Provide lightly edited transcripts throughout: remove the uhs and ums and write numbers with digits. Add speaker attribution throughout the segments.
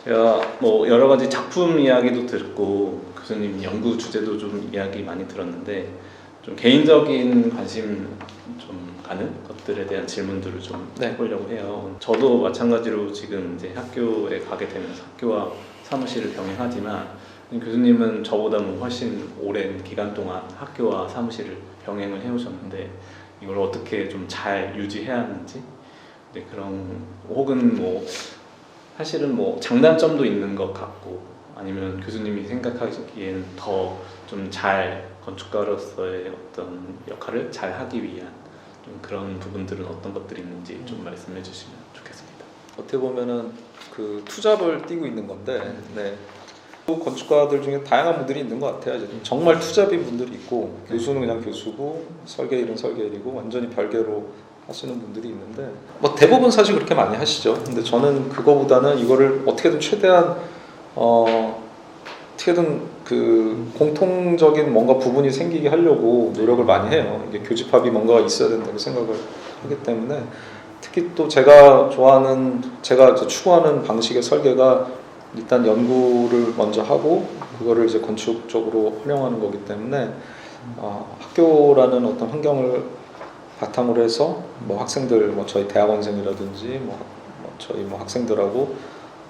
Speaker 1: 제가 뭐 여러 가지 작품 이야기도 듣고 교수님 연구 주제도 좀 이야기 많이 들었는데 좀 개인적인 관심 좀 가는 것들에 대한 질문들을 좀 해보려고 해요. 저도 마찬가지로 지금 이제 학교에 가게 되면서 학교와 사무실을 병행하지만 교수님은 저보다 뭐 훨씬 오랜 기간 동안 학교와 사무실을 병행을 해오셨는데 이걸 어떻게 좀 잘 유지해야 하는지 그런 혹은 뭐 사실은 뭐 장단점도 있는 것 같고 아니면 교수님이 생각하기에는 더 좀 잘 건축가로서의 어떤 역할을 잘 하기 위한 좀 그런 부분들은 어떤 것들이 있는지 좀 말씀해 주시면 좋겠습니다.
Speaker 2: 어떻게 보면은 그 투잡을 띄고 있는 건데, 네. 또 건축가들 중에 다양한 분들이 있는 것 같아요. 정말 투잡인 분들이 있고, 교수는 그냥 교수고, 설계일은 설계일이고, 완전히 별개로 하시는 분들이 있는데, 뭐 대부분 사실 그렇게 많이 하시죠. 근데 저는 그거보다는 이거를 어떻게든 최대한 어떻게든 그 공통적인 뭔가 부분이 생기게 하려고 노력을 많이 해요. 이게 교집합이 뭔가가 있어야 된다고 생각을 하기 때문에 특히 또 제가 좋아하는, 제가 추구하는 방식의 설계가 일단 연구를 먼저 하고 그거를 이제 건축적으로 활용하는 거기 때문에 학교라는 어떤 환경을 바탕으로 해서 뭐 학생들, 뭐 저희 대학원생이라든지 뭐 저희 뭐 학생들하고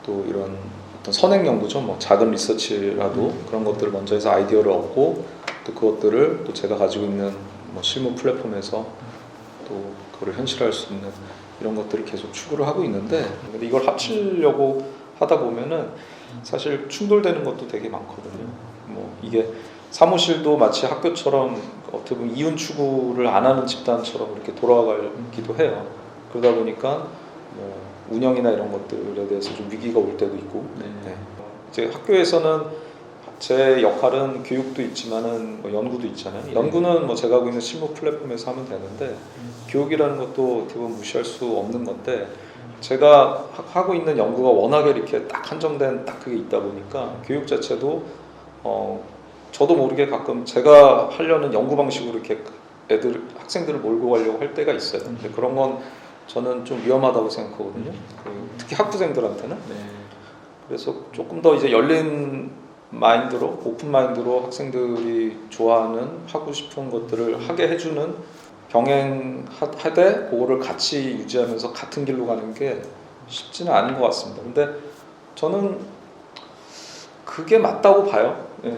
Speaker 2: 또 이런 어떤 선행 연구죠, 뭐 작은 리서치라도 그런 것들을 먼저 해서 아이디어를 얻고 또 그것들을 또 제가 가지고 있는 뭐 실무 플랫폼에서 또 그걸 현실화할 수 있는 이런 것들을 계속 추구를 하고 있는데, 근데 이걸 합치려고 하다 보면은 사실 충돌되는 것도 되게 많거든요. 뭐 이게 사무실도 마치 학교처럼 어떻게 보면 이윤 추구를 안 하는 집단처럼 이렇게 돌아가기도 해요. 그러다 보니까 뭐 운영이나 이런 것들에 대해서 좀 위기가 올 때도 있고. 네. 이제 학교에서는 제 역할은 교육도 있지만은 뭐 연구도 있잖아요. 연구는 뭐 제가 하고 있는 실무 플랫폼에서 하면 되는데 교육이라는 것도 어떻게 보면 무시할 수 없는 건데, 제가 하고 있는 연구가 워낙에 이렇게 딱 한정된 딱 그게 있다 보니까 교육 자체도 저도 모르게 가끔 제가 하려는 연구 방식으로 이렇게 학생들을 몰고 가려고 할 때가 있어요. 근데 그런 건 저는 좀 위험하다고 생각하거든요. 특히 학부생들한테는. 그래서 조금 더 이제 열린 마인드로, 오픈 마인드로 학생들이 좋아하는, 하고 싶은 것들을 하게 해주는, 병행하되 그거를 같이 유지하면서 같은 길로 가는 게 쉽지는 않은 것 같습니다. 근데 저는 그게 맞다고 봐요. 예.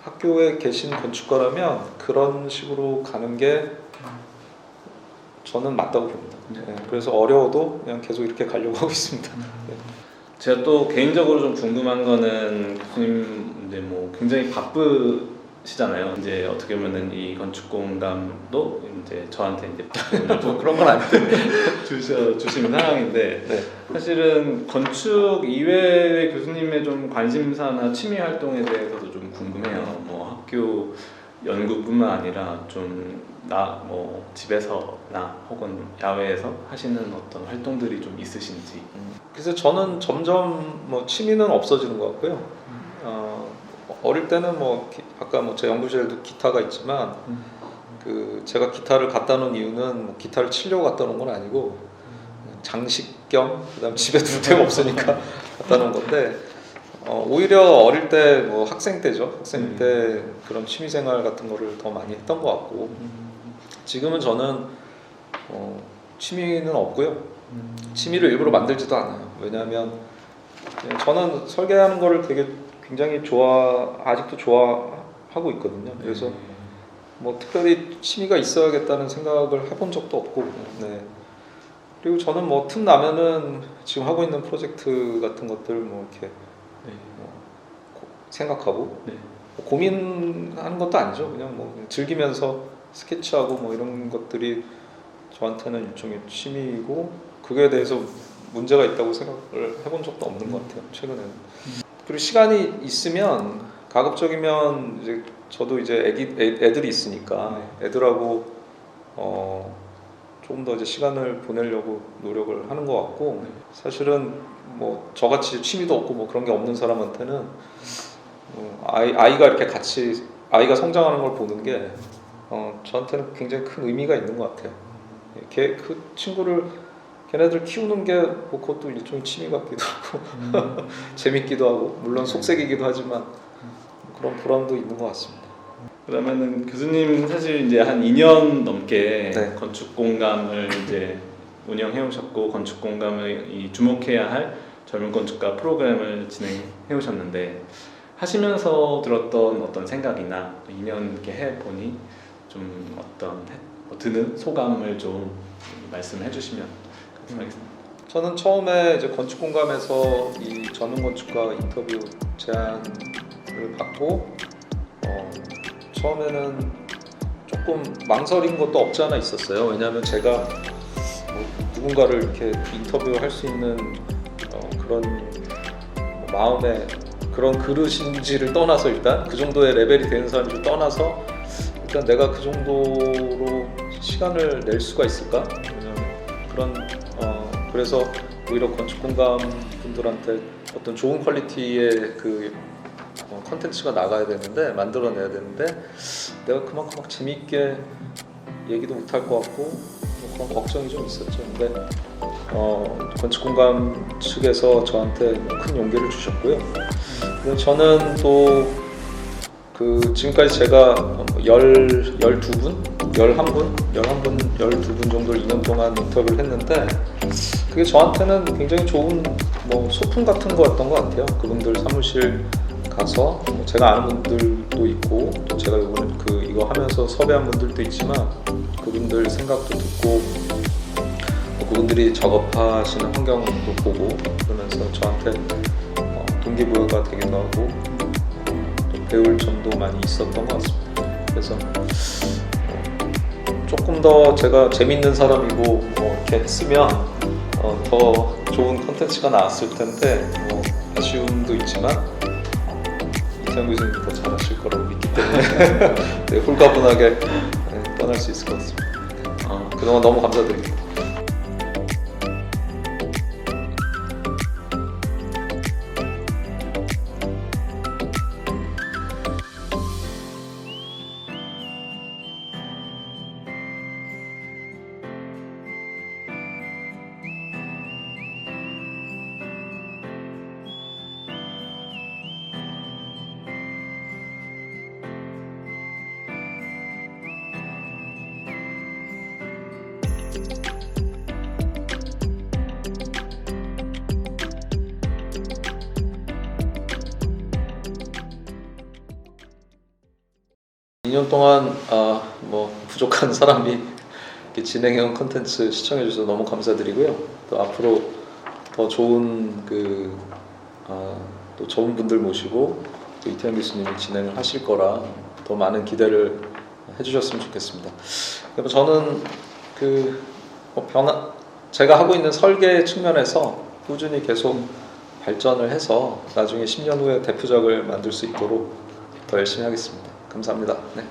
Speaker 2: 학교에 계신 건축가라면 그런 식으로 가는 게 저는 맞다고 봅니다. 예. 그래서 어려워도 그냥 계속 이렇게 가려고 하고 있습니다. 예.
Speaker 1: 제가 또 개인적으로 좀 궁금한 거는 교수님 이제 뭐 굉장히 바쁘시잖아요. 이제 어떻게 보면은 이 건축 공감도 이제 저한테 이제 뭐 그런 건 아닌데 주시는 상황인데,
Speaker 2: 네.
Speaker 1: 사실은 건축 이외의 교수님의 좀 관심사나 취미 활동에 대해서도 좀 궁금해요. 뭐 학교 연구뿐만 아니라 좀 뭐 집에서나 혹은 야외에서 하시는 어떤 활동들이 좀 있으신지.
Speaker 2: 그래서 저는 점점 뭐 취미는 없어지는 것 같고요. 어릴 때는 뭐 아까 뭐 제 연구실에도 기타가 있지만 그 제가 기타를 갖다 놓은 이유는 뭐 기타를 치려고 갖다 놓은 건 아니고 장식 겸, 그다음 집에 둘 데가 없으니까 갖다 놓은 건데, 오히려 어릴 때 뭐 학생 때죠. 학생 때 그런 취미 생활 같은 거를 더 많이 했던 것 같고, 지금은 저는 취미는 없고요. 취미를 일부러 만들지도 않아요. 왜냐하면 저는 설계하는 거를 되게 굉장히 아직도 좋아하고 있거든요. 그래서 뭐 특별히 취미가 있어야겠다는 생각을 해본 적도 없고, 네. 그리고 저는 뭐 틈 나면은 지금 하고 있는 프로젝트 같은 것들 뭐 이렇게 생각하고, 뭐 고민하는 것도 아니죠. 그냥 뭐 즐기면서 스케치하고 뭐 이런 것들이 저한테는 일종의 취미이고, 그거에 대해서 문제가 있다고 생각을 해본 적도 없는 것 같아요, 최근에는. 그리고 시간이 있으면, 가급적이면 이제 저도 이제 애들이 있으니까 애들하고 조금 더 이제 시간을 보내려고 노력을 하는 것 같고, 사실은 뭐 저같이 취미도 없고 뭐 그런 게 없는 사람한테는 아이가 이렇게 같이 아이가 성장하는 걸 보는 게 저한테는 굉장히 큰 의미가 있는 것 같아요. 그 친구를 걔네들 키우는 게 뭐 그것도 일종의 취미 같기도 하고 재밌기도 하고 물론 속색이기도 하지만 그런 보람도 있는 것 같습니다.
Speaker 1: 그러면은 교수님 사실 이제 한 2년 넘게
Speaker 2: 네.
Speaker 1: 건축 공감을 이제 운영해 오셨고 건축 공감을 이 주목해야 할 젊은 건축가 프로그램을 진행해 오셨는데 하시면서 들었던 어떤 생각이나 2년 이렇게 해 보니 좀 어떤 드는 소감을 좀 말씀해 주시면 감사하겠습니다.
Speaker 2: 저는 처음에 이제 건축 공감에서 이 전문 건축가 인터뷰 제안을 받고 처음에는 조금 망설인 것도 없지 않아 있었어요. 왜냐하면 제가 뭐 누군가를 이렇게 인터뷰할 수 있는 그런 마음의 그런 그릇인지를 떠나서 일단 그 정도의 레벨이 되는 사람을 떠나서 일단 내가 그 정도로 시간을 낼 수가 있을까? 왜냐하면 그런 그래서 오히려 건축 공감 분들한테 어떤 좋은 퀄리티의 그 컨텐츠가 나가야 되는데 만들어내야 되는데 내가 그만큼 막 재미있게 얘기도 못할 것 같고 뭐 그런 걱정이 좀 있었죠. 근데 건축 공감 측에서 저한테 큰 용기를 주셨고요. 그리고 저는 또 그 지금까지 제가 12분, 12분 정도를 2년 동안 인터뷰를 했는데 그게 저한테는 굉장히 좋은 뭐 소품 같은 거였던 것 같아요. 그분들 사무실 가서 제가 아는 분들도 있고 또 제가 이번에 이거 하면서 섭외한 분들도 있지만 그분들 생각도 듣고 그분들이 작업하시는 환경도 보고 그러면서 저한테 동기부여가 되기도 하고 또 배울 점도 많이 있었던 것 같습니다. 그래서 조금 더 제가 재밌는 사람이고 이렇게 했으면 더 좋은 컨텐츠가 나왔을 텐데 아쉬움도 있지만 이태영 교수님이 더 잘하실 거라고 믿기 때문에 네, 홀가분하게 떠날 수 있을 것 같습니다. 그동안 너무 감사드립니다. 이 년 동안 뭐 부족한 사람이 이렇게 진행해온 컨텐츠 시청해 주셔서 너무 감사드리고요. 또 앞으로 더 좋은 또 좋은 분들 모시고 또 이태영 교수님이 진행을 하실 거라 더 많은 기대를 해주셨으면 좋겠습니다. 그리고 저는 제가 하고 있는 설계 측면에서 꾸준히 계속 발전을 해서 나중에 10년 후에 대표작을 만들 수 있도록 더 열심히 하겠습니다. 감사합니다. 네.